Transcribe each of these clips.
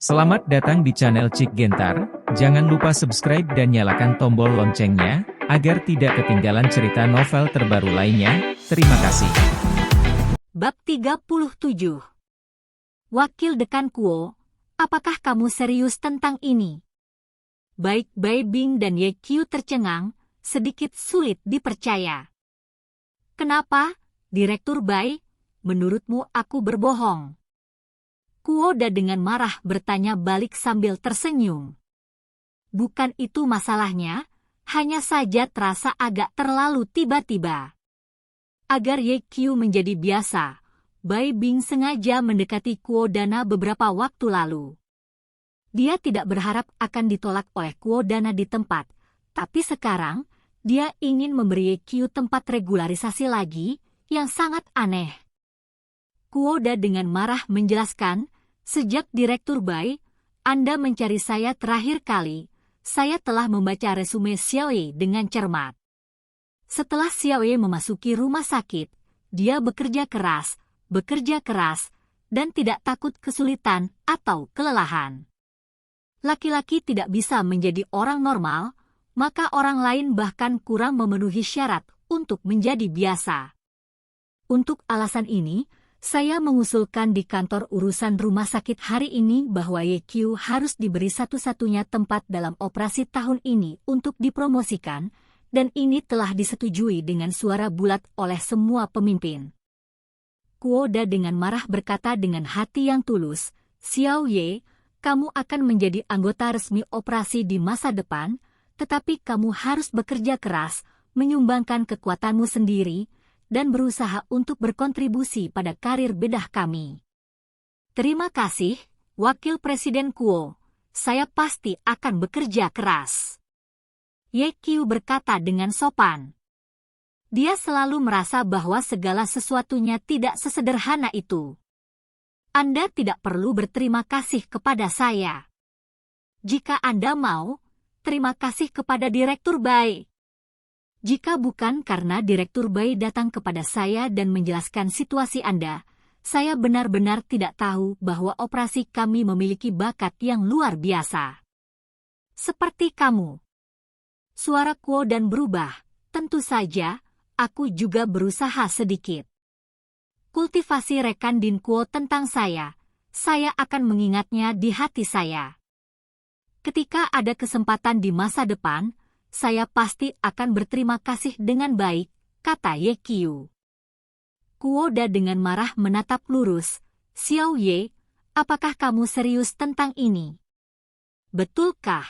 Selamat datang di channel Cik Gentar, jangan lupa subscribe dan nyalakan tombol loncengnya, agar tidak ketinggalan cerita novel terbaru lainnya. Terima kasih. Bab 37. Wakil Dekan Kuo, apakah kamu serius tentang ini? Baik Bai Bing dan Ye Qiu tercengang, sedikit sulit dipercaya. Kenapa, Direktur Bai? Menurutmu aku berbohong? Kuoda dengan marah bertanya balik sambil tersenyum. Bukan itu masalahnya, hanya saja terasa agak terlalu tiba-tiba. Agar Ye Qiu menjadi biasa, Bai Bing sengaja mendekati Kuodana beberapa waktu lalu. Dia tidak berharap akan ditolak oleh Kuodana di tempat, tapi sekarang, dia ingin memberi Ye Qiu tempat regularisasi lagi, yang sangat aneh. Kuoda dengan marah menjelaskan, sejak Direktur Bai, Anda mencari saya terakhir kali, saya telah membaca resume Xiaoye dengan cermat. Setelah Xiaoye memasuki rumah sakit, dia bekerja keras, dan tidak takut kesulitan atau kelelahan. Laki-laki tidak bisa menjadi orang normal, maka orang lain bahkan kurang memenuhi syarat untuk menjadi biasa. Untuk alasan ini, saya mengusulkan di kantor urusan rumah sakit hari ini bahwa Ye Qiu harus diberi satu-satunya tempat dalam operasi tahun ini untuk dipromosikan, dan ini telah disetujui dengan suara bulat oleh semua pemimpin. Kuoda dengan marah berkata dengan hati yang tulus, Xiao Ye, kamu akan menjadi anggota resmi operasi di masa depan, tetapi kamu harus bekerja keras, menyumbangkan kekuatanmu sendiri, dan berusaha untuk berkontribusi pada karir bedah kami. Terima kasih, Wakil Presiden Kuo. Saya pasti akan bekerja keras. Ye Qiu berkata dengan sopan. Dia selalu merasa bahwa segala sesuatunya tidak sesederhana itu. Anda tidak perlu berterima kasih kepada saya. Jika Anda mau, terima kasih kepada Direktur Bai. Jika bukan karena Direktur Bai datang kepada saya dan menjelaskan situasi Anda, saya benar-benar tidak tahu bahwa operasi kami memiliki bakat yang luar biasa. Seperti kamu. Suara Kuo dan berubah, tentu saja, aku juga berusaha sedikit. Kultivasi rekan Din Kuo tentang saya akan mengingatnya di hati saya. Ketika ada kesempatan di masa depan, saya pasti akan berterima kasih dengan baik, kata Ye Qiu. Kuoda dengan marah menatap lurus, Xiao Ye, apakah kamu serius tentang ini? Betulkah?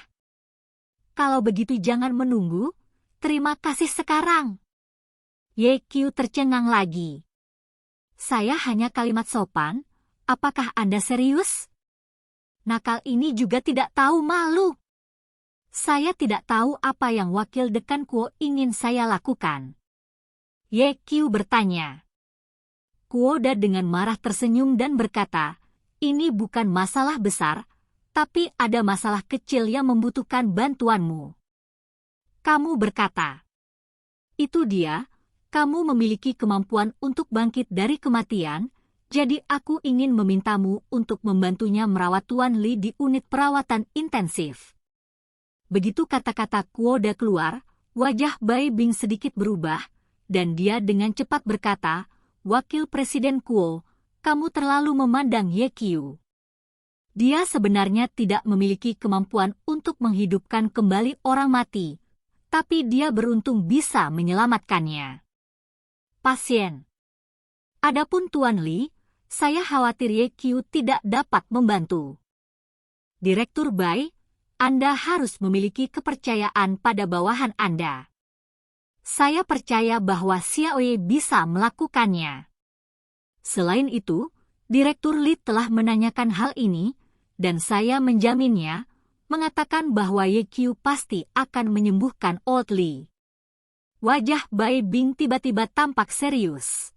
Kalau begitu jangan menunggu, terima kasih sekarang. Ye Qiu tercengang lagi. Saya hanya kalimat sopan, apakah Anda serius? Nakal ini juga tidak tahu malu. Saya tidak tahu apa yang Wakil Dekan Kuo ingin saya lakukan. Ye Qiu bertanya. Kuoda dengan marah tersenyum dan berkata, ini bukan masalah besar, tapi ada masalah kecil yang membutuhkan bantuanmu. Kamu berkata, itu dia, kamu memiliki kemampuan untuk bangkit dari kematian, jadi aku ingin memintamu untuk membantunya merawat Tuan Li di unit perawatan intensif. Begitu kata-kata Kuoda keluar, wajah Bai Bing sedikit berubah, dan dia dengan cepat berkata, Wakil Presiden Kuo, kamu terlalu memandang Ye Qiu. Dia sebenarnya tidak memiliki kemampuan untuk menghidupkan kembali orang mati, tapi dia beruntung bisa menyelamatkannya. Pasien. Adapun Tuan Li, saya khawatir Ye Qiu tidak dapat membantu. Direktur Bai, Anda harus memiliki kepercayaan pada bawahan Anda. Saya percaya bahwa Xiaoye bisa melakukannya. Selain itu, Direktur Li telah menanyakan hal ini, dan saya menjaminnya, mengatakan bahwa Ye Qiu pasti akan menyembuhkan Old Li. Wajah Bai Bing tiba-tiba tampak serius.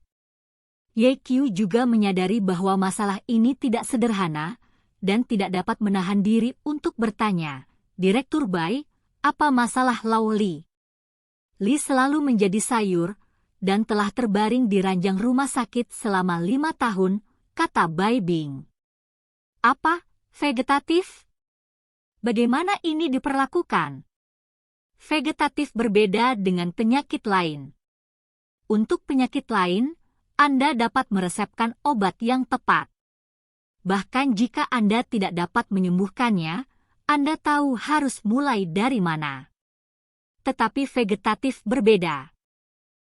Ye Qiu juga menyadari bahwa masalah ini tidak sederhana, dan tidak dapat menahan diri untuk bertanya, Direktur Bai, apa masalah Lao Li? Li selalu menjadi sayur, dan telah terbaring di ranjang rumah sakit selama 5 tahun, kata Bai Bing. Apa? Vegetatif? Bagaimana ini diperlakukan? Vegetatif berbeda dengan penyakit lain. Untuk penyakit lain, Anda dapat meresepkan obat yang tepat. Bahkan jika Anda tidak dapat menyembuhkannya, Anda tahu harus mulai dari mana. Tetapi vegetatif berbeda.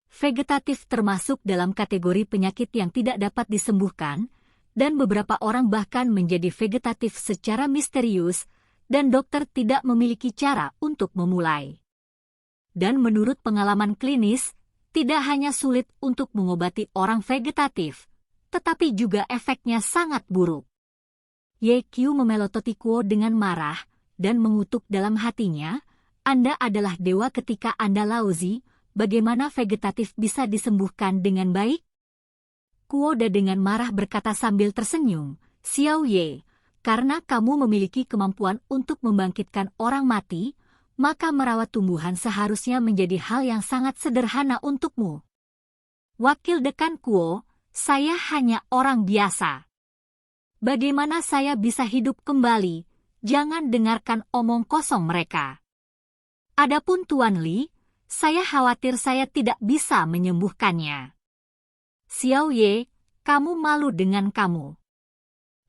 Vegetatif termasuk dalam kategori penyakit yang tidak dapat disembuhkan, dan beberapa orang bahkan menjadi vegetatif secara misterius, dan dokter tidak memiliki cara untuk memulai. Dan menurut pengalaman klinis, tidak hanya sulit untuk mengobati orang vegetatif, tetapi juga efeknya sangat buruk. YQ memelototi Kuo dengan marah, dan mengutuk dalam hatinya, Anda adalah dewa ketika Anda lousy. Bagaimana vegetatif bisa disembuhkan dengan baik? Kuoda dengan marah berkata sambil tersenyum, Xiao Ye, karena kamu memiliki kemampuan untuk membangkitkan orang mati, maka merawat tumbuhan seharusnya menjadi hal yang sangat sederhana untukmu. Wakil Dekan Kuo, saya hanya orang biasa. Bagaimana saya bisa hidup kembali? Jangan dengarkan omong kosong mereka. Adapun Tuan Li, saya khawatir saya tidak bisa menyembuhkannya. Xiao Ye, kamu malu dengan kamu.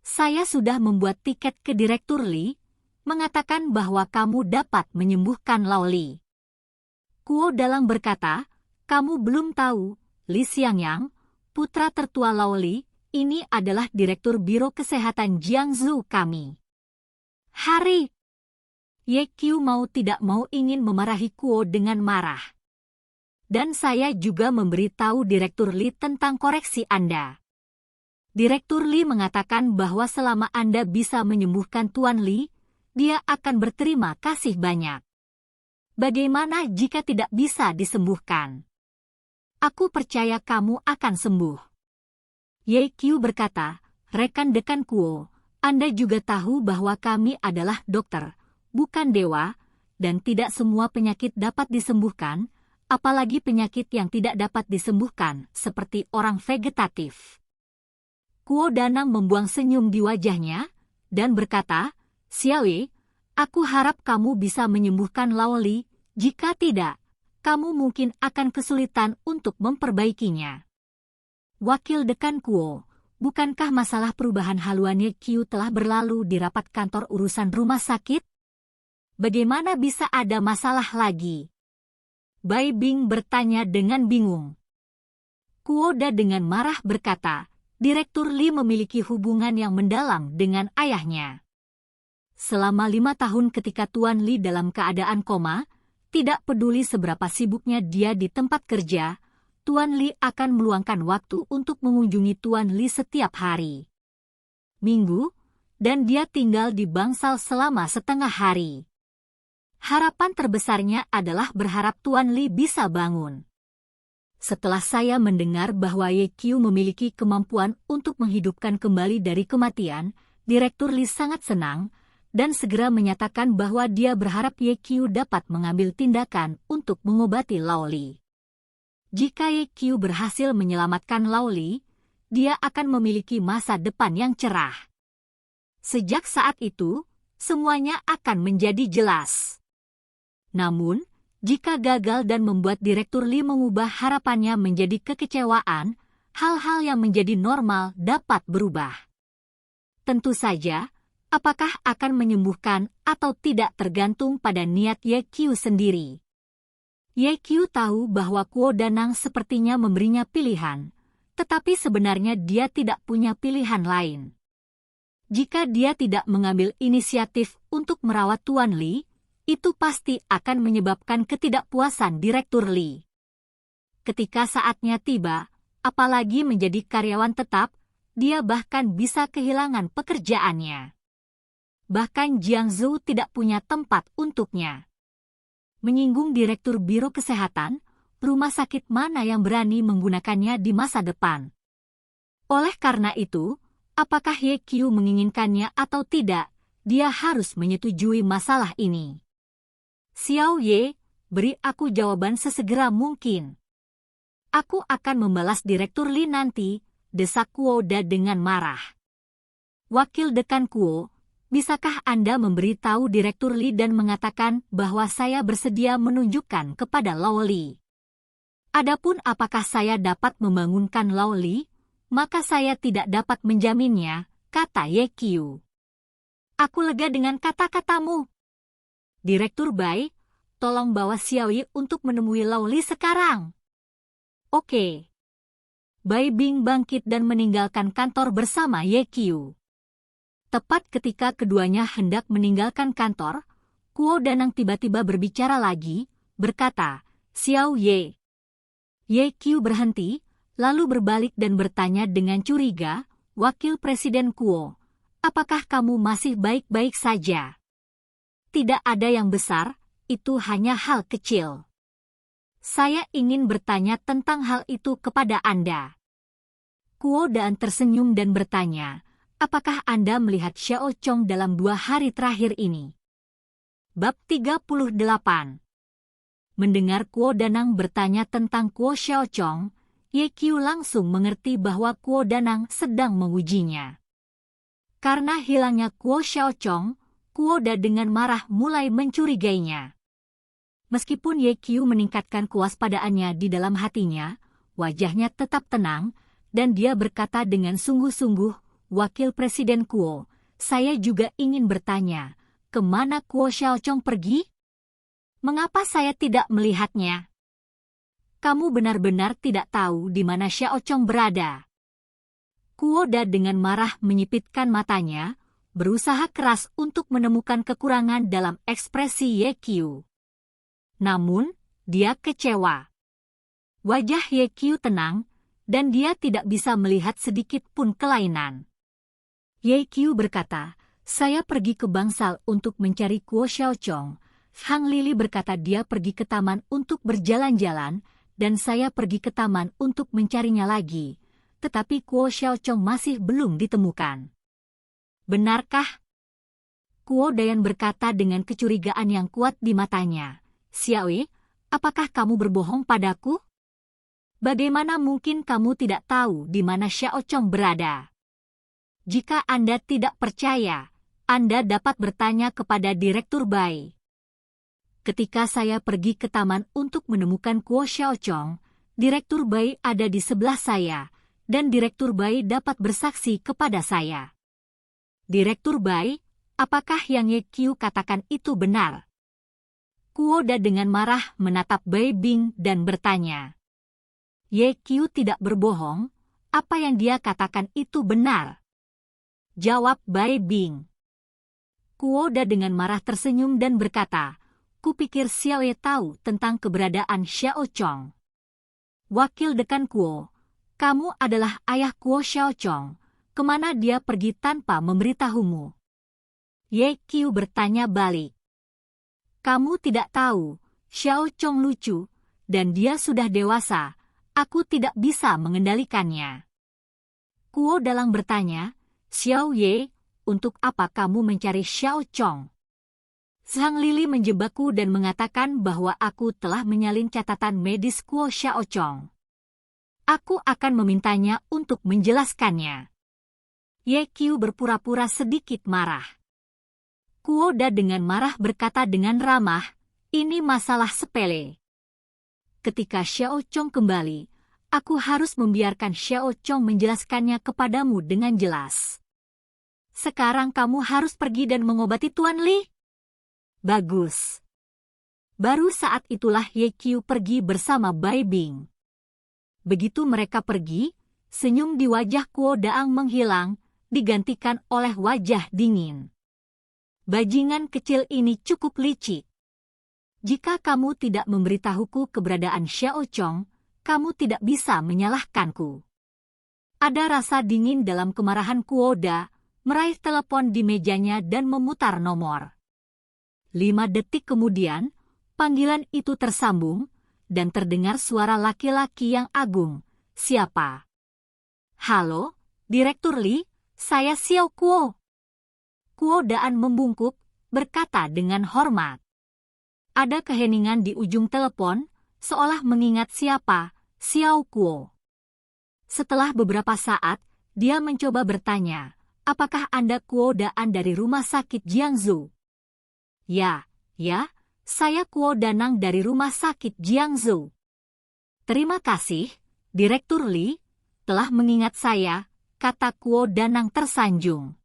Saya sudah membuat tiket ke Direktur Li, mengatakan bahwa kamu dapat menyembuhkan Lao Li. Kuo Dalang berkata, kamu belum tahu, Li Xiangyang, putra tertua Lao Li, ini adalah Direktur Biro Kesehatan Jiangsu kami. Hari YQ mau tidak mau ingin memarahi Kuo dengan marah. Dan saya juga memberitahu Direktur Li tentang koreksi Anda. Direktur Li mengatakan bahwa selama Anda bisa menyembuhkan Tuan Li, dia akan berterima kasih banyak. Bagaimana jika tidak bisa disembuhkan? Aku percaya kamu akan sembuh. YQ berkata, rekan dekan Kuo, Anda juga tahu bahwa kami adalah dokter, bukan dewa, dan tidak semua penyakit dapat disembuhkan, apalagi penyakit yang tidak dapat disembuhkan, seperti orang vegetatif. Kuo Danang membuang senyum di wajahnya, dan berkata, Xiaoyi, aku harap kamu bisa menyembuhkan Lao Li, jika tidak, kamu mungkin akan kesulitan untuk memperbaikinya. Wakil Dekan Kuo, bukankah masalah perubahan haluan YQ telah berlalu di rapat kantor urusan rumah sakit? Bagaimana bisa ada masalah lagi? Bai Bing bertanya dengan bingung. Kuoda dengan marah berkata, Direktur Li memiliki hubungan yang mendalam dengan ayahnya. Selama 5 tahun ketika Tuan Li dalam keadaan koma, tidak peduli seberapa sibuknya dia di tempat kerja, Tuan Li akan meluangkan waktu untuk mengunjungi Tuan Li setiap hari. Minggu, dan dia tinggal di bangsal selama setengah hari. Harapan terbesarnya adalah berharap Tuan Li bisa bangun. Setelah saya mendengar bahwa YQ memiliki kemampuan untuk menghidupkan kembali dari kematian, Direktur Li sangat senang, dan segera menyatakan bahwa dia berharap YQ dapat mengambil tindakan untuk mengobati Lao Li. Jika YQ berhasil menyelamatkan Lao Li, dia akan memiliki masa depan yang cerah. Sejak saat itu, semuanya akan menjadi jelas. Namun, jika gagal dan membuat Direktur Li mengubah harapannya menjadi kekecewaan, hal-hal yang menjadi normal dapat berubah. Tentu saja, apakah akan menyembuhkan atau tidak tergantung pada niat YQ sendiri. YQ tahu bahwa Kuo Danang sepertinya memberinya pilihan, tetapi sebenarnya dia tidak punya pilihan lain. Jika dia tidak mengambil inisiatif untuk merawat Tuan Li, itu pasti akan menyebabkan ketidakpuasan Direktur Li. Ketika saatnya tiba, apalagi menjadi karyawan tetap, dia bahkan bisa kehilangan pekerjaannya. Bahkan Jiangsu tidak punya tempat untuknya. Menyinggung Direktur Biro Kesehatan, rumah sakit mana yang berani menggunakannya di masa depan? Oleh karena itu, apakah YQ menginginkannya atau tidak, dia harus menyetujui masalah ini. Xiao Ye, beri aku jawaban sesegera mungkin. Aku akan membalas Direktur Li nanti, desak Kuo Da dengan marah. Wakil Dekan Kuo, bisakah Anda memberitahu Direktur Li dan mengatakan bahwa saya bersedia menunjukkan kepada Lao Li? Adapun apakah saya dapat membangunkan Lao Li, maka saya tidak dapat menjaminnya, kata Ye Qiu. Aku lega dengan kata-katamu. Direktur Bai, tolong bawa Xiao Yi untuk menemui Lao Li sekarang. Oke. Bai Bing bangkit dan meninggalkan kantor bersama Ye Qiu. Tepat ketika keduanya hendak meninggalkan kantor, Kuo Danang tiba-tiba berbicara lagi, berkata, Xiao Ye. Ye Qiu berhenti, lalu berbalik dan bertanya dengan curiga, Wakil Presiden Kuo, apakah kamu masih baik-baik saja? Tidak ada yang besar, itu hanya hal kecil. Saya ingin bertanya tentang hal itu kepada Anda. Kuo Dan tersenyum dan bertanya, apakah Anda melihat Xiao Chong dalam 2 hari terakhir ini? Bab 38. Mendengar Kuo Danang bertanya tentang Kuo Xiao Chong, Ye Qiu langsung mengerti bahwa Kuo Danang sedang mengujinya. Karena hilangnya Kuo Xiao Chong, Kuo Da dengan marah mulai mencurigainya. Meskipun Ye Qiu meningkatkan kewaspadaannya di dalam hatinya, wajahnya tetap tenang, dan dia berkata dengan sungguh-sungguh, Wakil Presiden Kuo, saya juga ingin bertanya, kemana Kuo Xiao Chong pergi? Mengapa saya tidak melihatnya? Kamu benar-benar tidak tahu di mana Xiao Chong berada. Kuo Da dengan marah menyipitkan matanya, berusaha keras untuk menemukan kekurangan dalam ekspresi Ye Qiu. Namun, dia kecewa. Wajah Ye Qiu tenang, dan dia tidak bisa melihat sedikit pun kelainan. Ye Qiu berkata, saya pergi ke bangsal untuk mencari Kuo Xiao Chong. Hang Lili berkata dia pergi ke taman untuk berjalan-jalan, dan saya pergi ke taman untuk mencarinya lagi. Tetapi Kuo Xiao Chong masih belum ditemukan. Benarkah? Kuo Dayan berkata dengan kecurigaan yang kuat di matanya. Xiao Yi, apakah kamu berbohong padaku? Bagaimana mungkin kamu tidak tahu di mana Xiao Chong berada? Jika Anda tidak percaya, Anda dapat bertanya kepada Direktur Bai. Ketika saya pergi ke taman untuk menemukan Kuo Xiao Chong, Direktur Bai ada di sebelah saya, dan Direktur Bai dapat bersaksi kepada saya. Direktur Bai, apakah yang Ye Qiu katakan itu benar? Kuo Da dengan marah menatap Bai Bing dan bertanya. Ye Qiu tidak berbohong, apa yang dia katakan itu benar. Jawab Bai Bing. Kuo Da dengan marah tersenyum dan berkata, kupikir Xiao Ye tahu tentang keberadaan Xiao Chong. Wakil Dekan Kuo, kamu adalah ayah Kuo Xiao Chong, kemana dia pergi tanpa memberitahumu? Ye Qiu bertanya balik. Kamu tidak tahu, Xiao Chong lucu, dan dia sudah dewasa, aku tidak bisa mengendalikannya. Kuo Dalang bertanya, Xiao Ye, untuk apa kamu mencari Xiao Chong? Sang Lili menjebakku dan mengatakan bahwa aku telah menyalin catatan medis Kuo Xiao Chong. Aku akan memintanya untuk menjelaskannya. Ye Qiu berpura-pura sedikit marah. Kuo Da dengan marah berkata dengan ramah, ini masalah sepele. Ketika Xiao Chong kembali, aku harus membiarkan Xiao Chong menjelaskannya kepadamu dengan jelas. Sekarang kamu harus pergi dan mengobati Tuan Li. Bagus. Baru saat itulah Ye Qiu pergi bersama Bai Bing. Begitu mereka pergi, senyum di wajah Kuo Daang menghilang, digantikan oleh wajah dingin. Bajingan kecil ini cukup licik. Jika kamu tidak memberitahuku keberadaan Xiao Chong, kamu tidak bisa menyalahkanku. Ada rasa dingin dalam kemarahan Kuo Da, meraih telepon di mejanya dan memutar nomor. 5 detik kemudian, panggilan itu tersambung, dan terdengar suara laki-laki yang agung. Siapa? Halo, Direktur Li, saya Xiao Kuo. Kuo Daan membungkuk, berkata dengan hormat. Ada keheningan di ujung telepon, seolah mengingat siapa, Xiao Kuo. Setelah beberapa saat, dia mencoba bertanya, apakah Anda Kuo Daan dari Rumah Sakit Jiangsu? Ya, saya Kuo Danang dari Rumah Sakit Jiangsu. Terima kasih, Direktur Li, telah mengingat saya, kata Kuo Danang tersanjung.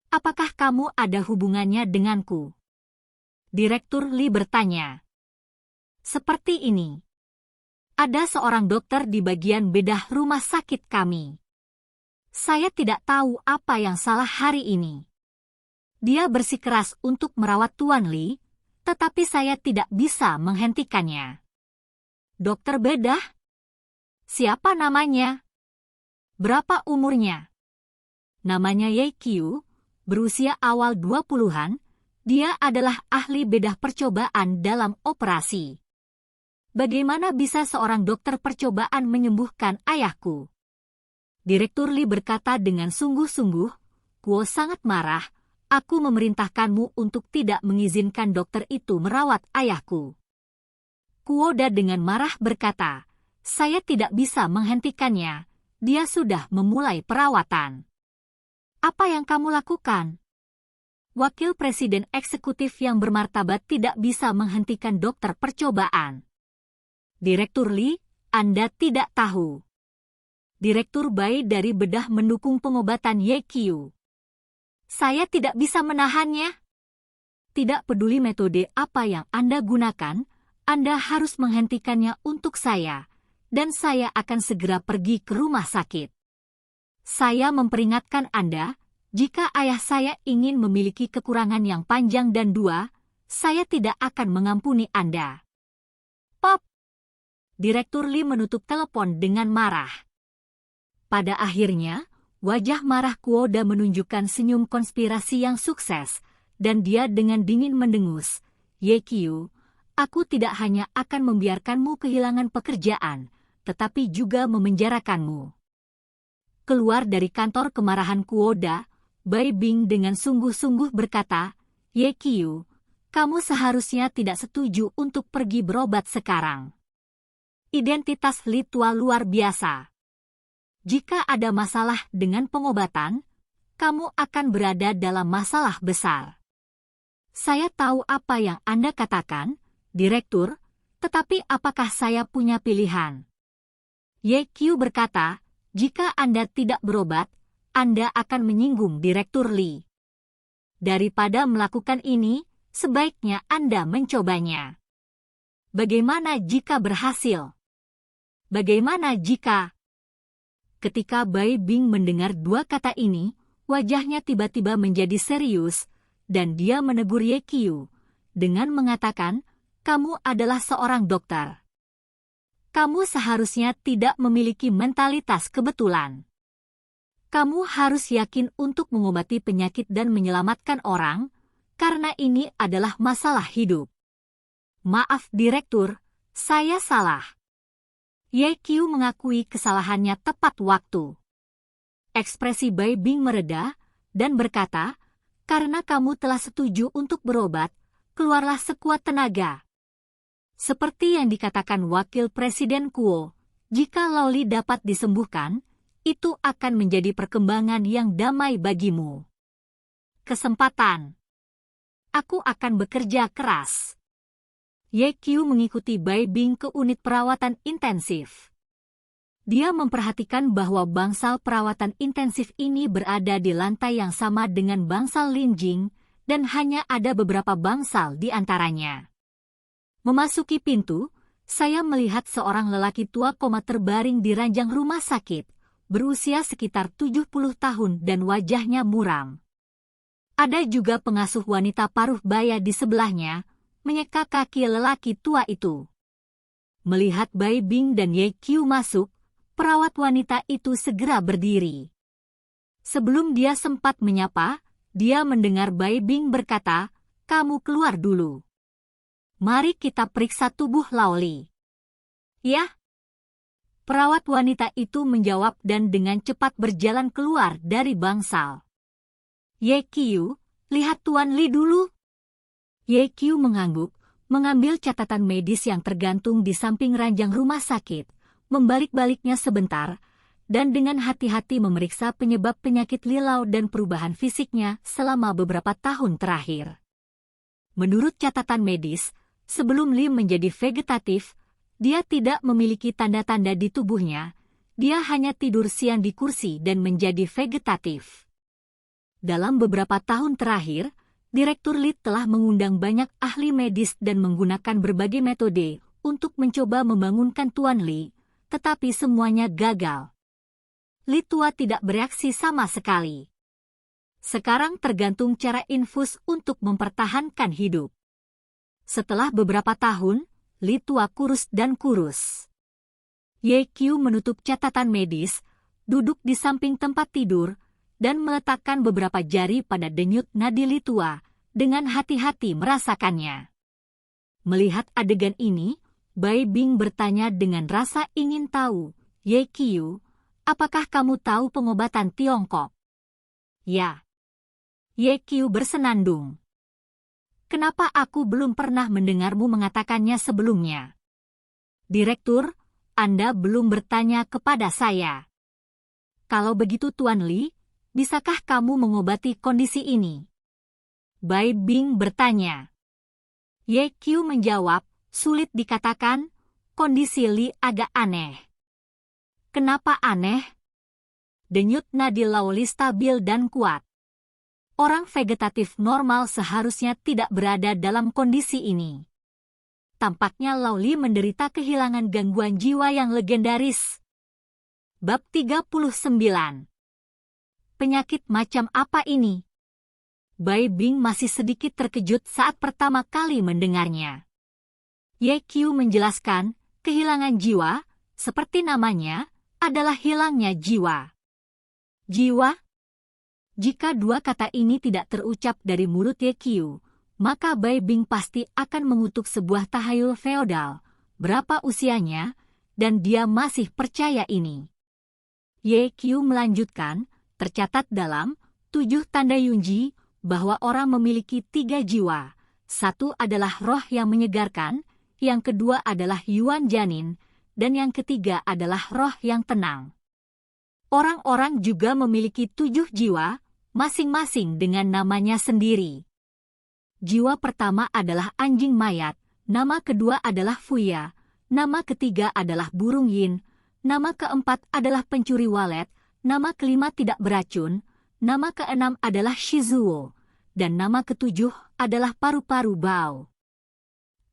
Apakah kamu ada hubungannya denganku? Direktur Li bertanya. Seperti ini. Ada seorang dokter di bagian bedah rumah sakit kami. Saya tidak tahu apa yang salah hari ini. Dia bersikeras untuk merawat Tuan Li, tetapi saya tidak bisa menghentikannya. Dokter bedah? Siapa namanya? Berapa umurnya? Namanya Ye Qiu, berusia awal 20-an, dia adalah ahli bedah percobaan dalam operasi. Bagaimana bisa seorang dokter percobaan menyembuhkan ayahku? Direktur Li berkata dengan sungguh-sungguh, Kuo sangat marah, aku memerintahkanmu untuk tidak mengizinkan dokter itu merawat ayahku. Kuo Da dengan marah berkata, saya tidak bisa menghentikannya, dia sudah memulai perawatan. Apa yang kamu lakukan? Wakil Presiden Eksekutif yang bermartabat tidak bisa menghentikan dokter percobaan. Direktur Li, Anda tidak tahu. Direktur Bai dari bedah mendukung pengobatan Ye Qiu. Saya tidak bisa menahannya. Tidak peduli metode apa yang Anda gunakan, Anda harus menghentikannya untuk saya, dan saya akan segera pergi ke rumah sakit. Saya memperingatkan Anda, jika ayah saya ingin memiliki kekurangan yang panjang dan dua, saya tidak akan mengampuni Anda. Pop! Direktur Li menutup telepon dengan marah. Pada akhirnya, wajah marah Kuo Da menunjukkan senyum konspirasi yang sukses, dan dia dengan dingin mendengus, Ye Qiu, aku tidak hanya akan membiarkanmu kehilangan pekerjaan, tetapi juga memenjarakanmu. Keluar dari kantor kemarahan Kuo Da, Bai Bing dengan sungguh-sungguh berkata, Ye Qiu, kamu seharusnya tidak setuju untuk pergi berobat sekarang. Identitas Li Tua luar biasa. Jika ada masalah dengan pengobatan, kamu akan berada dalam masalah besar. Saya tahu apa yang Anda katakan, Direktur, tetapi apakah saya punya pilihan? Ye Qiu berkata, jika Anda tidak berobat, Anda akan menyinggung Direktur Li. Daripada melakukan ini, sebaiknya Anda mencobanya. Bagaimana jika berhasil? Bagaimana jika... Ketika Bai Bing mendengar dua kata ini, wajahnya tiba-tiba menjadi serius, dan dia menegur Ye Qiu, dengan mengatakan, kamu adalah seorang dokter. Kamu seharusnya tidak memiliki mentalitas kebetulan. Kamu harus yakin untuk mengobati penyakit dan menyelamatkan orang, karena ini adalah masalah hidup. Maaf Direktur, saya salah. Ye Qiu mengakui kesalahannya tepat waktu. Ekspresi Bai Bing mereda, dan berkata, karena kamu telah setuju untuk berobat, keluarlah sekuat tenaga. Seperti yang dikatakan Wakil Presiden Kuo, jika Laoli dapat disembuhkan, itu akan menjadi perkembangan yang damai bagimu. Kesempatan. Aku akan bekerja keras. Ye Qiu mengikuti Bai Bing ke unit perawatan intensif. Dia memperhatikan bahwa bangsal perawatan intensif ini berada di lantai yang sama dengan bangsal Linjing, dan hanya ada beberapa bangsal di antaranya. Memasuki pintu, saya melihat seorang lelaki tua terbaring di ranjang rumah sakit, berusia sekitar 70 tahun dan wajahnya muram. Ada juga pengasuh wanita paruh baya di sebelahnya, menyeka kaki lelaki tua itu. Melihat Bai Bing dan Ye Qiu masuk, perawat wanita itu segera berdiri. Sebelum dia sempat menyapa, dia mendengar Bai Bing berkata, kamu keluar dulu. Mari kita periksa tubuh Laoli. Ya. Perawat wanita itu menjawab dan dengan cepat berjalan keluar dari bangsal. Ye Qiu, lihat Tuan Li dulu. Ye Qiu mengangguk, mengambil catatan medis yang tergantung di samping ranjang rumah sakit, membalik-baliknya sebentar, dan dengan hati-hati memeriksa penyebab penyakit Lilau dan perubahan fisiknya selama beberapa tahun terakhir. Menurut catatan medis, sebelum Li menjadi vegetatif, dia tidak memiliki tanda-tanda di tubuhnya. Dia hanya tidur siang di kursi dan menjadi vegetatif. Dalam beberapa tahun terakhir, Direktur Li telah mengundang banyak ahli medis dan menggunakan berbagai metode untuk mencoba membangunkan Tuan Li, tetapi semuanya gagal. Li tua tidak bereaksi sama sekali. Sekarang tergantung cara infus untuk mempertahankan hidup. Setelah beberapa tahun, Li tua kurus dan kurus. Ye Qiu menutup catatan medis, duduk di samping tempat tidur, dan meletakkan beberapa jari pada denyut nadi Li tua, dengan hati-hati merasakannya. Melihat adegan ini, Bai Bing bertanya dengan rasa ingin tahu, Ye Qiu, apakah kamu tahu pengobatan Tiongkok? Ya. Ye Qiu bersenandung. Kenapa aku belum pernah mendengarmu mengatakannya sebelumnya? Direktur, Anda belum bertanya kepada saya. Kalau begitu Tuan Li, bisakah kamu mengobati kondisi ini? Bai Bing bertanya. Ye Qiu menjawab, sulit dikatakan, kondisi Li agak aneh. Kenapa aneh? Denyut nadi Laoli stabil dan kuat. Orang vegetatif normal seharusnya tidak berada dalam kondisi ini. Tampaknya Laoli menderita kehilangan gangguan jiwa yang legendaris. Bab 39. Penyakit macam apa ini? Bai Bing masih sedikit terkejut saat pertama kali mendengarnya. Ye Qiu menjelaskan, kehilangan jiwa, seperti namanya, adalah hilangnya jiwa. Jiwa? Jika dua kata ini tidak terucap dari mulut Ye Qiu, maka Bai Bing pasti akan mengutuk sebuah tahayul feodal, berapa usianya, dan dia masih percaya ini. Ye Qiu melanjutkan, tercatat dalam 7 tanda Yunji, bahwa orang memiliki 3 jiwa. Satu adalah roh yang menyegarkan, yang kedua adalah Yuan Janin, dan yang ketiga adalah roh yang tenang. Orang-orang juga memiliki 7 jiwa, masing-masing dengan namanya sendiri. Jiwa pertama adalah anjing mayat, nama kedua adalah Fuya, nama ketiga adalah burung yin, nama keempat adalah pencuri walet, nama kelima tidak beracun, nama keenam adalah Shizuo, dan nama ketujuh adalah paru-paru bau.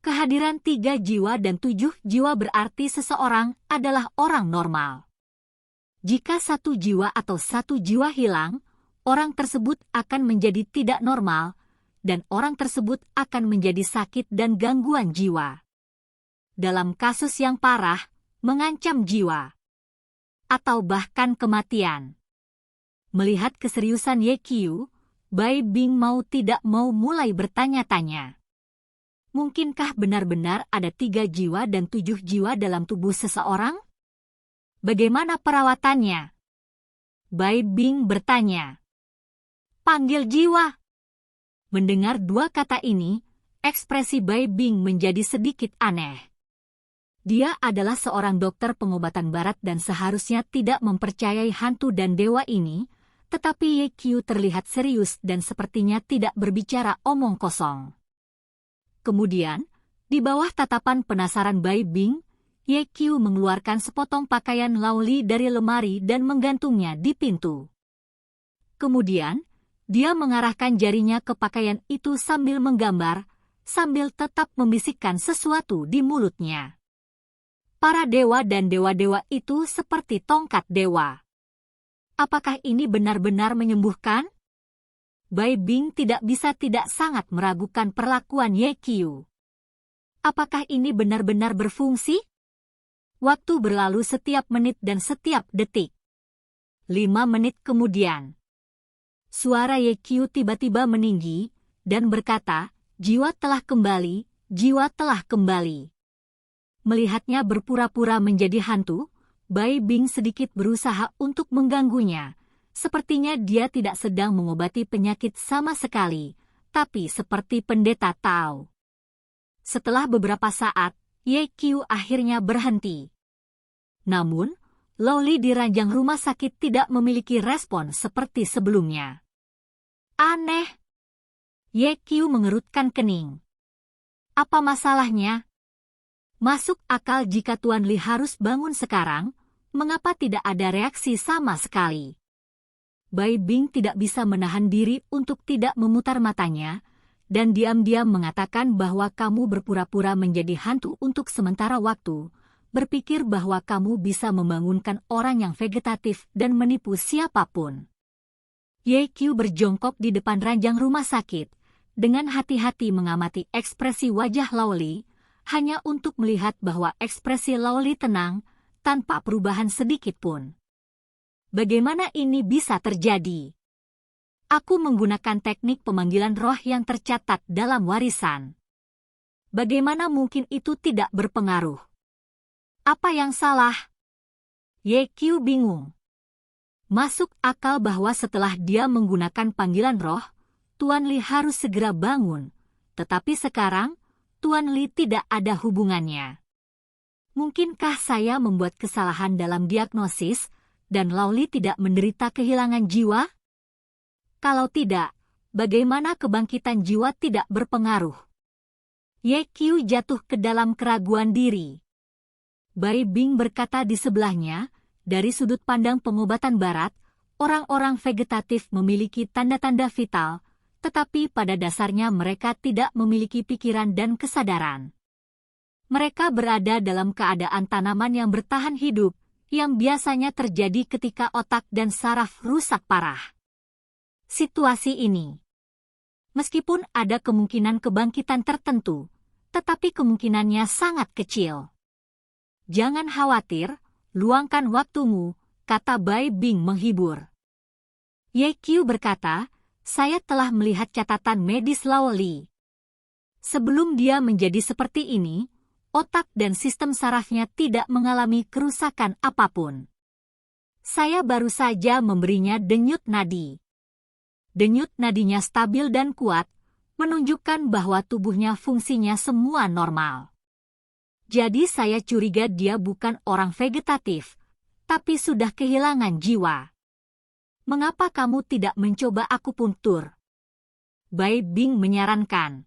Kehadiran 3 jiwa dan 7 jiwa berarti seseorang adalah orang normal. Jika 1 jiwa atau 1 jiwa hilang, orang tersebut akan menjadi tidak normal, dan orang tersebut akan menjadi sakit dan gangguan jiwa. Dalam kasus yang parah, mengancam jiwa. Atau bahkan kematian. Melihat keseriusan Ye Qiu, Bai Bing mau tidak mau mulai bertanya-tanya. Mungkinkah benar-benar ada 3 jiwa dan 7 jiwa dalam tubuh seseorang? Bagaimana perawatannya? Bai Bing bertanya. Panggil jiwa. Mendengar 2 kata ini, ekspresi Bai Bing menjadi sedikit aneh. Dia adalah seorang dokter pengobatan barat dan seharusnya tidak mempercayai hantu dan dewa ini, tetapi Ye Qiu terlihat serius dan sepertinya tidak berbicara omong kosong. Kemudian, di bawah tatapan penasaran Bai Bing, Ye Qiu mengeluarkan sepotong pakaian Laoli dari lemari dan menggantungnya di pintu. Kemudian, dia mengarahkan jarinya ke pakaian itu sambil menggambar, sambil tetap membisikkan sesuatu di mulutnya. Para dewa dan dewa-dewa itu seperti tongkat dewa. Apakah ini benar-benar menyembuhkan? Bai Bing tidak bisa tidak sangat meragukan perlakuan Ye Qiu. Apakah ini benar-benar berfungsi? Waktu berlalu setiap menit dan setiap detik. 5 menit kemudian. Suara Ye Qiu tiba-tiba meninggi, dan berkata, jiwa telah kembali, jiwa telah kembali. Melihatnya berpura-pura menjadi hantu, Bai Bing sedikit berusaha untuk mengganggunya. Sepertinya dia tidak sedang mengobati penyakit sama sekali, tapi seperti pendeta Tao. Setelah beberapa saat, Ye Qiu akhirnya berhenti. Namun, Laoli di ranjang rumah sakit tidak memiliki respon seperti sebelumnya. Aneh. Ye Qiu mengerutkan kening. Apa masalahnya? Masuk akal jika Tuan Li harus bangun sekarang, mengapa tidak ada reaksi sama sekali? Bai Bing tidak bisa menahan diri untuk tidak memutar matanya, dan diam-diam mengatakan bahwa kamu berpura-pura menjadi hantu untuk sementara waktu, berpikir bahwa kamu bisa membangunkan orang yang vegetatif dan menipu siapapun. Ye Qiu berjongkok di depan ranjang rumah sakit, dengan hati-hati mengamati ekspresi wajah Laoli, hanya untuk melihat bahwa ekspresi Laoli tenang, tanpa perubahan sedikit pun. Bagaimana ini bisa terjadi? Aku menggunakan teknik pemanggilan roh yang tercatat dalam warisan. Bagaimana mungkin itu tidak berpengaruh? Apa yang salah? Ye Qiu bingung. Masuk akal bahwa setelah dia menggunakan panggilan roh, Tuan Li harus segera bangun, tetapi sekarang, Tuan Li tidak ada hubungannya. Mungkinkah saya membuat kesalahan dalam diagnosis, dan Laoli tidak menderita kehilangan jiwa? Kalau tidak, bagaimana kebangkitan jiwa tidak berpengaruh? Ye Qiu jatuh ke dalam keraguan diri. Bai Bing berkata di sebelahnya, dari sudut pandang pengobatan barat, orang-orang vegetatif memiliki tanda-tanda vital, tetapi pada dasarnya mereka tidak memiliki pikiran dan kesadaran. Mereka berada dalam keadaan tanaman yang bertahan hidup, yang biasanya terjadi ketika otak dan saraf rusak parah. Situasi ini, meskipun ada kemungkinan kebangkitan tertentu, tetapi kemungkinannya sangat kecil. Jangan khawatir, luangkan waktumu, kata Bai Bing menghibur. Ye Qiu berkata, saya telah melihat catatan medis Laoli. Sebelum dia menjadi seperti ini, otak dan sistem sarafnya tidak mengalami kerusakan apapun. Saya baru saja memberinya denyut nadi. Denyut nadinya stabil dan kuat, menunjukkan bahwa tubuhnya fungsinya semua normal. Jadi saya curiga dia bukan orang vegetatif, tapi sudah kehilangan jiwa. Mengapa kamu tidak mencoba akupunktur? Bai Bing menyarankan.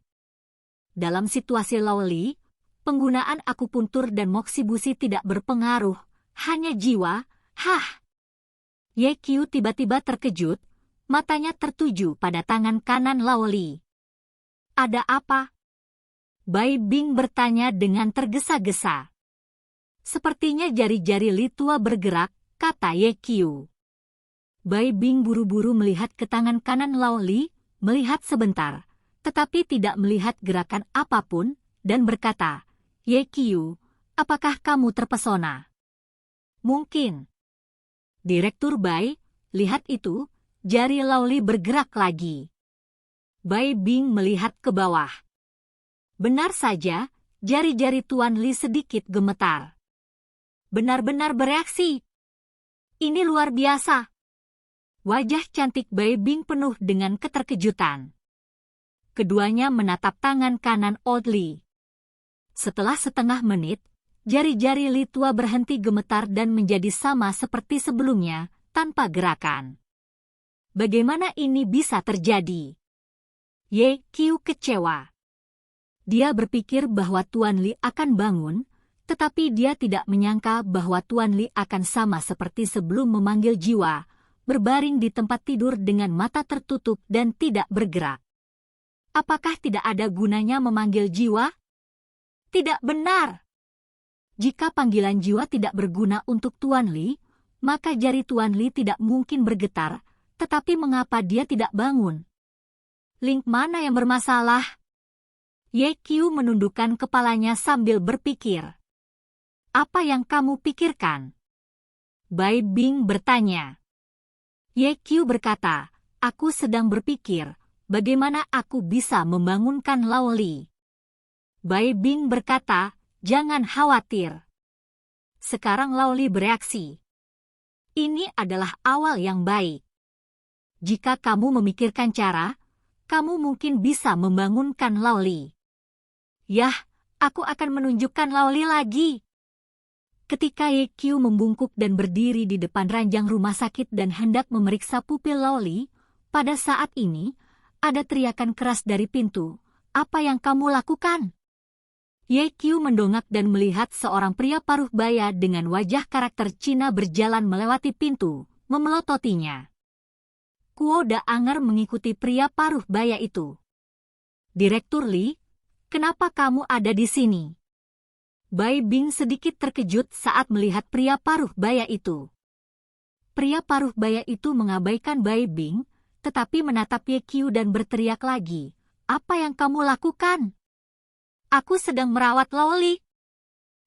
Dalam situasi Laoli, penggunaan akupunktur dan moksibusi tidak berpengaruh, hanya jiwa. Hah! Ye Qiu tiba-tiba terkejut, matanya tertuju pada tangan kanan Laoli. Ada apa? Bai Bing bertanya dengan tergesa-gesa. Sepertinya jari-jari Li Tua bergerak, kata Ye Qiu. Bai Bing buru-buru melihat ke tangan kanan Laoli, melihat sebentar, tetapi tidak melihat gerakan apapun, dan berkata, Ye Qiu, apakah kamu terpesona? Mungkin. Direktur Bai, lihat itu, jari Laoli bergerak lagi. Bai Bing melihat ke bawah. Benar saja, jari-jari Tuan Li sedikit gemetar. Benar-benar bereaksi. Ini luar biasa. Wajah cantik Bai Bing penuh dengan keterkejutan. Keduanya menatap tangan kanan Old Li. Setelah setengah menit, jari-jari Li Tua berhenti gemetar dan menjadi sama seperti sebelumnya, tanpa gerakan. Bagaimana ini bisa terjadi? Ye Qiu kecewa. Dia berpikir bahwa Tuan Li akan bangun, tetapi dia tidak menyangka bahwa Tuan Li akan sama seperti sebelum memanggil jiwa, berbaring di tempat tidur dengan mata tertutup dan tidak bergerak. Apakah tidak ada gunanya memanggil jiwa? Tidak benar. Jika panggilan jiwa tidak berguna untuk Tuan Li, maka jari Tuan Li tidak mungkin bergetar, tetapi mengapa dia tidak bangun? Link mana yang bermasalah? Ye Qiu menundukkan kepalanya sambil berpikir. Apa yang kamu pikirkan? Bai Bing bertanya. Ye Qiu berkata, aku sedang berpikir, bagaimana aku bisa membangunkan Laoli. Bai Bing berkata, jangan khawatir. Sekarang Laoli bereaksi. Ini adalah awal yang baik. Jika kamu memikirkan cara, kamu mungkin bisa membangunkan Laoli. Yah, aku akan menunjukkan Laoli lagi. Ketika Ye membungkuk dan berdiri di depan ranjang rumah sakit dan hendak memeriksa pupil Loli, pada saat ini, ada teriakan keras dari pintu. Apa yang kamu lakukan? Ye mendongak dan melihat seorang pria paruh baya dengan wajah karakter Cina berjalan melewati pintu, memelototinya. Kuo Daanger mengikuti pria paruh baya itu. Direktur Li, kenapa kamu ada di sini? Bai Bing sedikit terkejut saat melihat pria paruh baya itu. Pria paruh baya itu mengabaikan Bai Bing, tetapi menatap Ye dan berteriak lagi, "Apa yang kamu lakukan?" "Aku sedang merawat Loli."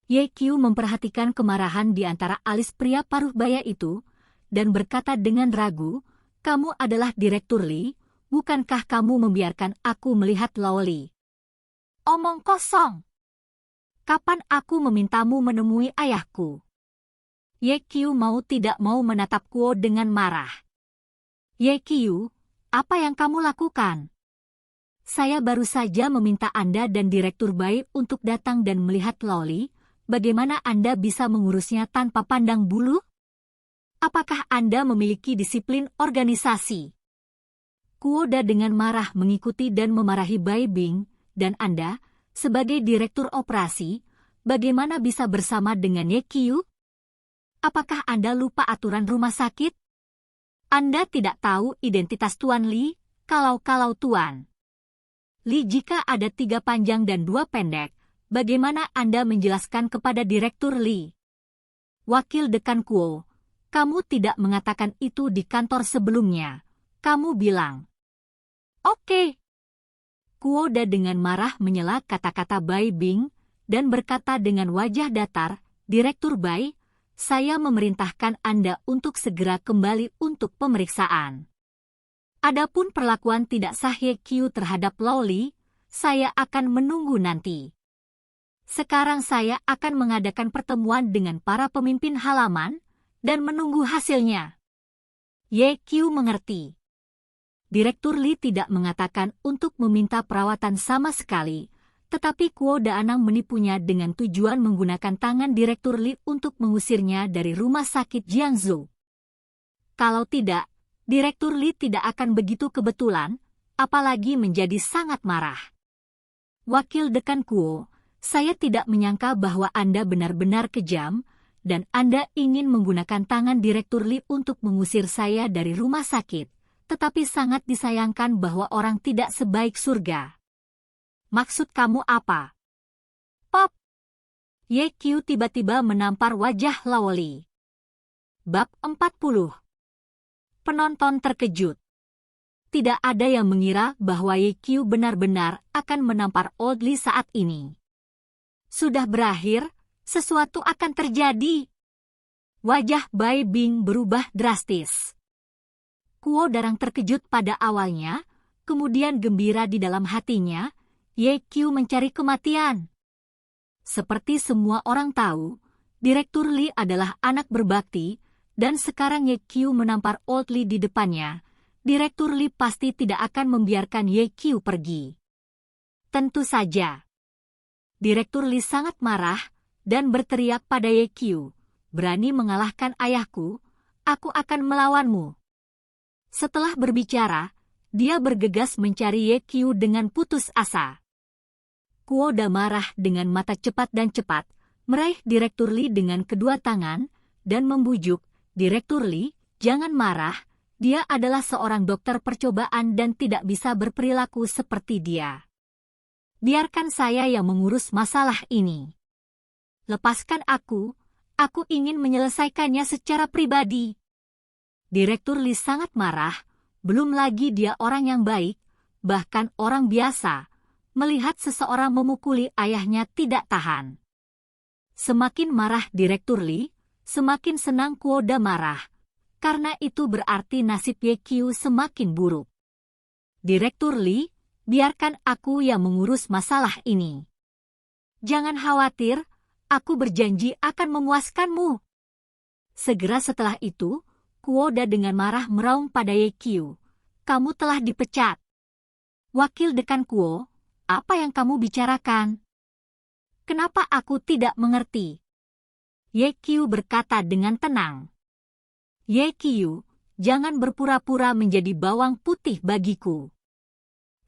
Ye memperhatikan kemarahan di antara alis pria paruh baya itu, dan berkata dengan ragu, "Kamu adalah Direktur Li, bukankah kamu membiarkan aku melihat Loli?" "Omong kosong. Kapan aku memintamu menemui ayahku?" Ye mau tidak mau menatap Kuo dengan marah. "Ye apa yang kamu lakukan?" "Saya baru saja meminta Anda dan Direktur Bai untuk datang dan melihat Loli. Bagaimana Anda bisa mengurusnya tanpa pandang bulu? Apakah Anda memiliki disiplin organisasi?" Kuoda dengan marah mengikuti dan memarahi Bai Bing, "Dan Anda, sebagai Direktur Operasi, bagaimana bisa bersama dengan Ye Apakah Anda lupa aturan rumah sakit? Anda tidak tahu identitas Tuan Li, kalau Tuan Li jika ada 3 panjang dan 2 pendek, bagaimana Anda menjelaskan kepada Direktur Li?" "Wakil Dekan Kuo, kamu tidak mengatakan itu di kantor sebelumnya. Kamu bilang." "Oke." Kuoda dengan marah menyela kata-kata Bai Bing, dan berkata dengan wajah datar, "Direktur Bai, saya memerintahkan Anda untuk segera kembali untuk pemeriksaan. Adapun perlakuan tidak sah Ye terhadap Loli, saya akan menunggu nanti. Sekarang saya akan mengadakan pertemuan dengan para pemimpin halaman, dan menunggu hasilnya." Ye mengerti. Direktur Li tidak mengatakan untuk meminta perawatan sama sekali, tetapi Kuo Daanang menipunya dengan tujuan menggunakan tangan Direktur Li untuk mengusirnya dari rumah sakit Jiangsu. Kalau tidak, Direktur Li tidak akan begitu kebetulan, apalagi menjadi sangat marah. "Wakil Dekan Kuo, saya tidak menyangka bahwa Anda benar-benar kejam, dan Anda ingin menggunakan tangan Direktur Li untuk mengusir saya dari rumah sakit. Tetapi sangat disayangkan bahwa orang tidak sebaik surga. Maksud kamu apa?" "Pop!" Ye tiba-tiba menampar wajah Loli. Bab 40. Penonton terkejut. Tidak ada yang mengira bahwa Ye benar-benar akan menampar Old Li saat ini. Sudah berakhir, sesuatu akan terjadi. Wajah Bai Bing berubah drastis. Kuo Darang terkejut pada awalnya, kemudian gembira di dalam hatinya. Ye mencari kematian. Seperti semua orang tahu, Direktur Li adalah anak berbakti, dan sekarang Ye menampar Old Li di depannya. Direktur Li pasti tidak akan membiarkan Ye pergi. Tentu saja. Direktur Li sangat marah, dan berteriak pada Ye "Berani mengalahkan ayahku, aku akan melawanmu." Setelah berbicara, dia bergegas mencari Ye dengan putus asa. Kuoda marah dengan mata cepat, meraih Direktur Li dengan kedua tangan, dan membujuk, "Direktur Li, jangan marah, dia adalah seorang dokter percobaan dan tidak bisa berperilaku seperti dia. Biarkan saya yang mengurus masalah ini. Lepaskan aku ingin menyelesaikannya secara pribadi." Direktur Li sangat marah, belum lagi dia orang yang baik, bahkan orang biasa, melihat seseorang memukuli ayahnya tidak tahan. Semakin marah Direktur Li, semakin senang Kuoda marah, karena itu berarti nasib Ye semakin buruk. "Direktur Li, biarkan aku yang mengurus masalah ini. Jangan khawatir, aku berjanji akan memuaskanmu." Segera setelah itu, Kuoda dengan marah meraung pada Ye "Kamu telah dipecat." "Wakil Dekan Kuo, apa yang kamu bicarakan? Kenapa aku tidak mengerti?" Ye Qiu berkata dengan tenang. Ye Qiu, jangan berpura-pura menjadi bawang putih bagiku.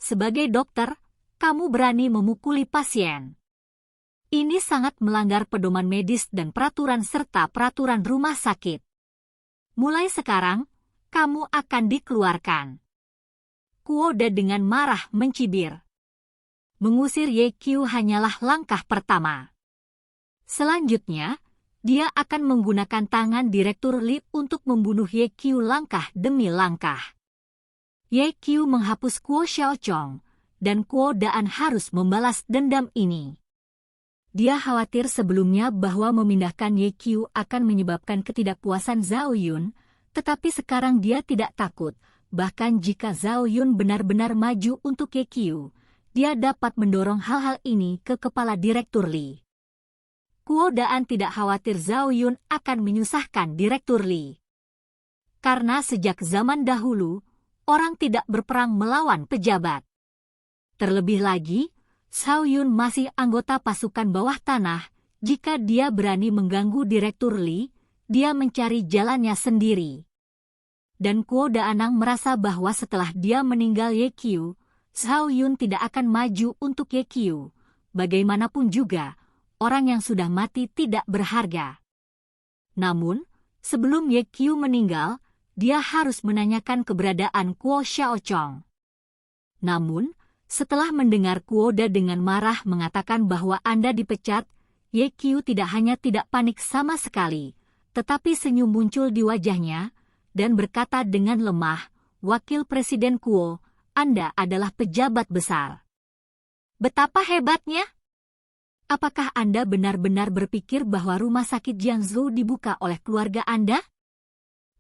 Sebagai dokter, kamu berani memukuli pasien. Ini sangat melanggar pedoman medis dan peraturan serta peraturan rumah sakit. Mulai sekarang, kamu akan dikeluarkan. Kuo Da dengan marah mencibir. Mengusir Ye Qiu hanyalah langkah pertama. Selanjutnya, dia akan menggunakan tangan Direktur Li untuk membunuh Ye Qiu langkah demi langkah. Ye Qiu menghapus Kuo Xiaochong, dan Kuo Daan harus membalas dendam ini. Dia khawatir sebelumnya bahwa memindahkan Ye Qiu akan menyebabkan ketidakpuasan Zhao Yun, tetapi sekarang dia tidak takut. Bahkan jika Zhao Yun benar-benar maju untuk Ye Qiu, dia dapat mendorong hal-hal ini ke kepala Direktur Li. Kuo Daan tidak khawatir Zhao Yun akan menyusahkan Direktur Li. Karena sejak zaman dahulu, orang tidak berperang melawan pejabat. Terlebih lagi, Zhao Yun masih anggota pasukan bawah tanah. Jika dia berani mengganggu Direktur Li, dia mencari jalannya sendiri. Dan Kuo Daanang merasa bahwa setelah dia meninggal Ye Qiu, Zhao Yun tidak akan maju untuk Ye Qiu. Bagaimanapun juga, orang yang sudah mati tidak berharga. Namun, sebelum Ye Qiu meninggal, dia harus menanyakan keberadaan Kuo Xiaochong. Namun, setelah mendengar Kuo Da dengan marah mengatakan bahwa Anda dipecat, Ye Qiu tidak hanya tidak panik sama sekali, tetapi senyum muncul di wajahnya, dan berkata dengan lemah, Wakil Presiden Kuo, Anda adalah pejabat besar. Betapa hebatnya! Apakah Anda benar-benar berpikir bahwa rumah sakit Jiangsu dibuka oleh keluarga Anda?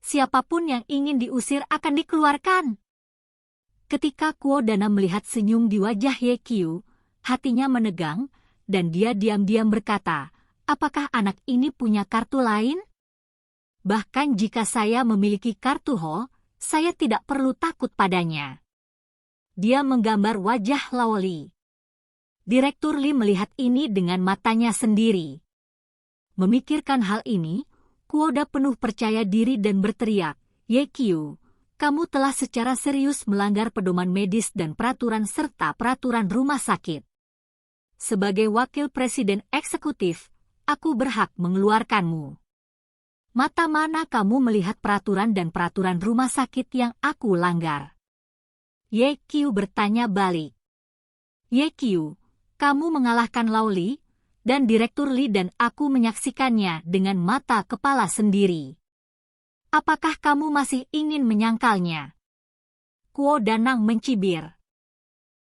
Siapapun yang ingin diusir akan dikeluarkan. Ketika Kuo Dana melihat senyum di wajah Ye Qiu, hatinya menegang, dan dia diam-diam berkata, apakah anak ini punya kartu lain? Bahkan jika saya memiliki kartu Ho, saya tidak perlu takut padanya. Dia menggambar wajah Lao Li. Direktur Li melihat ini dengan matanya sendiri. Memikirkan hal ini, Kuo Da penuh percaya diri dan berteriak, Ye Qiu, kamu telah secara serius melanggar pedoman medis dan peraturan serta peraturan rumah sakit. Sebagai wakil presiden eksekutif, aku berhak mengeluarkanmu. Mata mana kamu melihat peraturan dan peraturan rumah sakit yang aku langgar? Ye Qiu bertanya balik. Ye Qiu, kamu mengalahkan Lao Li, dan Direktur Li dan aku menyaksikannya dengan mata kepala sendiri. Apakah kamu masih ingin menyangkalnya? Kuo Danang mencibir.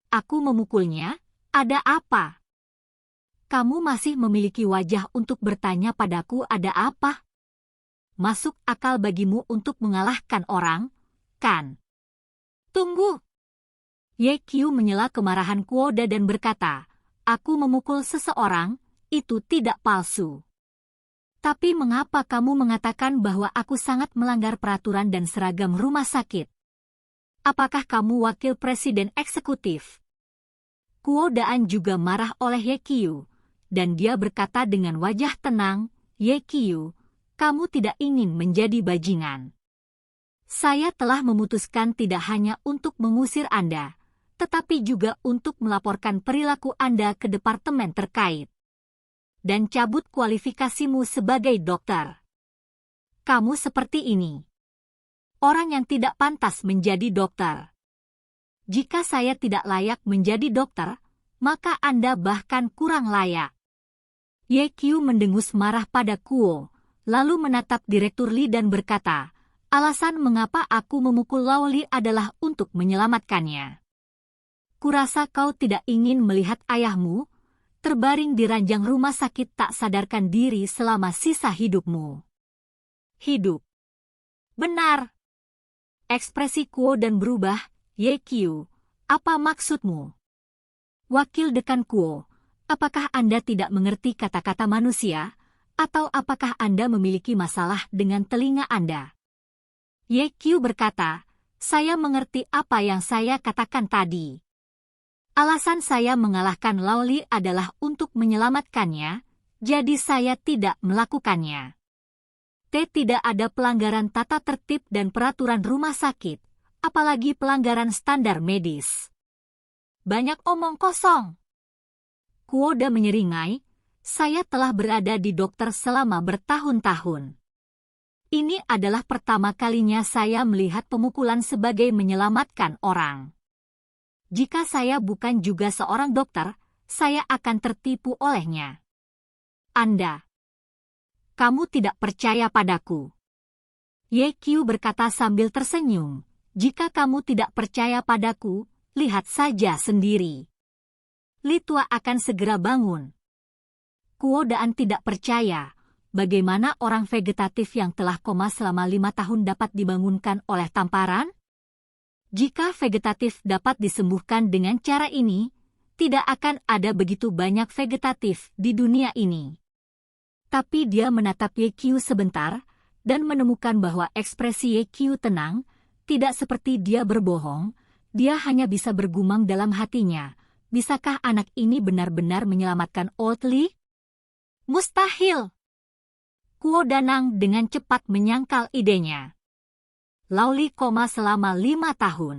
Aku memukulnya, ada apa? Kamu masih memiliki wajah untuk bertanya padaku ada apa? Masuk akal bagimu untuk mengalahkan orang, kan? Tunggu! Ye Qiu menyela kemarahan Kuo Da dan berkata, aku memukul seseorang, itu tidak palsu. Tapi mengapa kamu mengatakan bahwa aku sangat melanggar peraturan dan seragam rumah sakit? Apakah kamu wakil presiden eksekutif? Kuo Daan juga marah oleh Ye Qiu, dan dia berkata dengan wajah tenang, Ye Qiu, kamu tidak ingin menjadi bajingan. Saya telah memutuskan tidak hanya untuk mengusir Anda, tetapi juga untuk melaporkan perilaku Anda ke departemen terkait. Dan cabut kualifikasimu sebagai dokter. Kamu seperti ini. Orang yang tidak pantas menjadi dokter. Jika saya tidak layak menjadi dokter, maka Anda bahkan kurang layak. Ye Qiu mendengus marah pada Kuo, lalu menatap Direktur Li dan berkata, alasan mengapa aku memukul Lao Li adalah untuk menyelamatkannya. Kurasa kau tidak ingin melihat ayahmu terbaring di ranjang rumah sakit tak sadarkan diri selama sisa hidupmu. Hidup. Benar. Ekspresi Kuo dan berubah, Ye Qiu, apa maksudmu? Wakil Dekan Kuo, apakah Anda tidak mengerti kata-kata manusia, atau apakah Anda memiliki masalah dengan telinga Anda? Ye Qiu berkata, saya mengerti apa yang saya katakan tadi. Alasan saya mengalahkan Lao Li adalah untuk menyelamatkannya, jadi saya tidak melakukannya. Tidak ada pelanggaran tata tertib dan peraturan rumah sakit, apalagi pelanggaran standar medis. Banyak omong kosong. Kuoda menyeringai, saya telah berada di dokter selama bertahun-tahun. Ini adalah pertama kalinya saya melihat pemukulan sebagai menyelamatkan orang. Jika saya bukan juga seorang dokter, saya akan tertipu olehnya. Kamu tidak percaya padaku. Ye Qiu berkata sambil tersenyum, jika kamu tidak percaya padaku, lihat saja sendiri. Li Tua akan segera bangun. Kuodaan tidak percaya, bagaimana orang vegetatif yang telah koma selama 5 tahun dapat dibangunkan oleh tamparan? Jika vegetatif dapat disembuhkan dengan cara ini, tidak akan ada begitu banyak vegetatif di dunia ini. Tapi dia menatap Ye Qiu sebentar, dan menemukan bahwa ekspresi Ye Qiu tenang, tidak seperti dia berbohong, dia hanya bisa bergumam dalam hatinya, bisakah anak ini benar-benar menyelamatkan Old Li? Mustahil! Kuo Danang dengan cepat menyangkal idenya. Lao Li koma selama 5 tahun.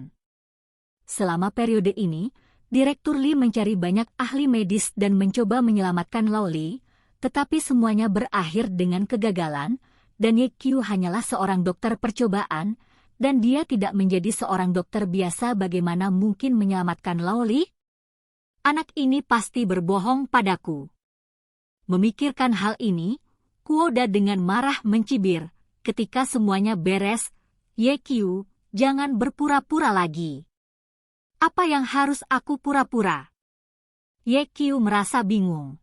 Selama periode ini, Direktur Li mencari banyak ahli medis dan mencoba menyelamatkan Lao Li, tetapi semuanya berakhir dengan kegagalan, dan Ye Qiu hanyalah seorang dokter percobaan, dan dia tidak menjadi seorang dokter biasa. Bagaimana mungkin menyelamatkan Lao Li? Anak ini pasti berbohong padaku. Memikirkan hal ini, Kuoda dengan marah mencibir, ketika semuanya beres, Ye Qiu, jangan berpura-pura lagi. Apa yang harus aku pura-pura? Ye Qiu merasa bingung.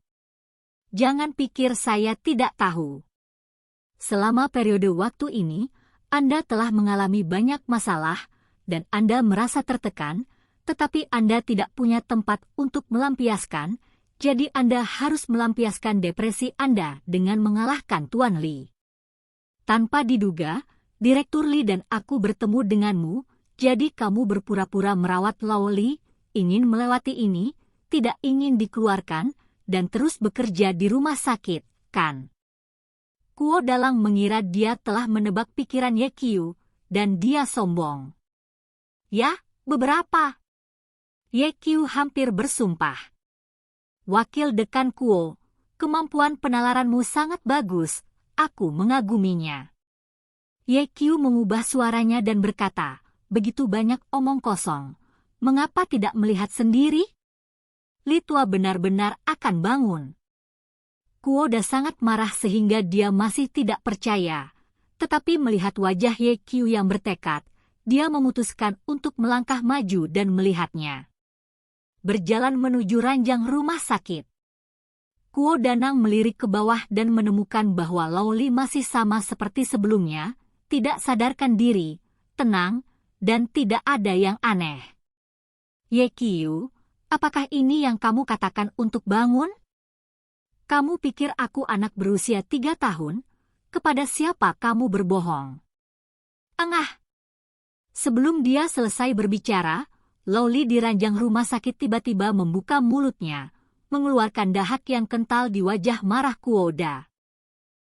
Jangan pikir saya tidak tahu. Selama periode waktu ini, Anda telah mengalami banyak masalah, dan Anda merasa tertekan, tetapi Anda tidak punya tempat untuk melampiaskan, jadi Anda harus melampiaskan depresi Anda dengan mengalahkan Tuan Li. Tanpa diduga, Direktur Li dan aku bertemu denganmu, jadi kamu berpura-pura merawat Lao Li, ingin melewati ini, tidak ingin dikeluarkan, dan terus bekerja di rumah sakit, kan? Kuo Dalang mengira dia telah menebak pikiran Ye Qiu, dan dia sombong. Ya, beberapa. Ye Qiu hampir bersumpah. Wakil Dekan Kuo, kemampuan penalaranmu sangat bagus, aku mengaguminya. Ye Qiu mengubah suaranya dan berkata, begitu banyak omong kosong, mengapa tidak melihat sendiri? Li Tua benar-benar akan bangun. Kuoda sangat marah sehingga dia masih tidak percaya, tetapi melihat wajah Ye Qiu yang bertekad, dia memutuskan untuk melangkah maju dan melihatnya. Berjalan menuju ranjang rumah sakit. Kuo Danang melirik ke bawah dan menemukan bahwa Lao Li masih sama seperti sebelumnya, tidak sadarkan diri, tenang, dan tidak ada yang aneh. Ye Qiu, apakah ini yang kamu katakan untuk bangun? Kamu pikir aku anak berusia 3 tahun? Kepada siapa kamu berbohong? Engah! Sebelum dia selesai berbicara, Lao Li di ranjang rumah sakit tiba-tiba membuka mulutnya, mengeluarkan dahak yang kental di wajah marah Kuoda.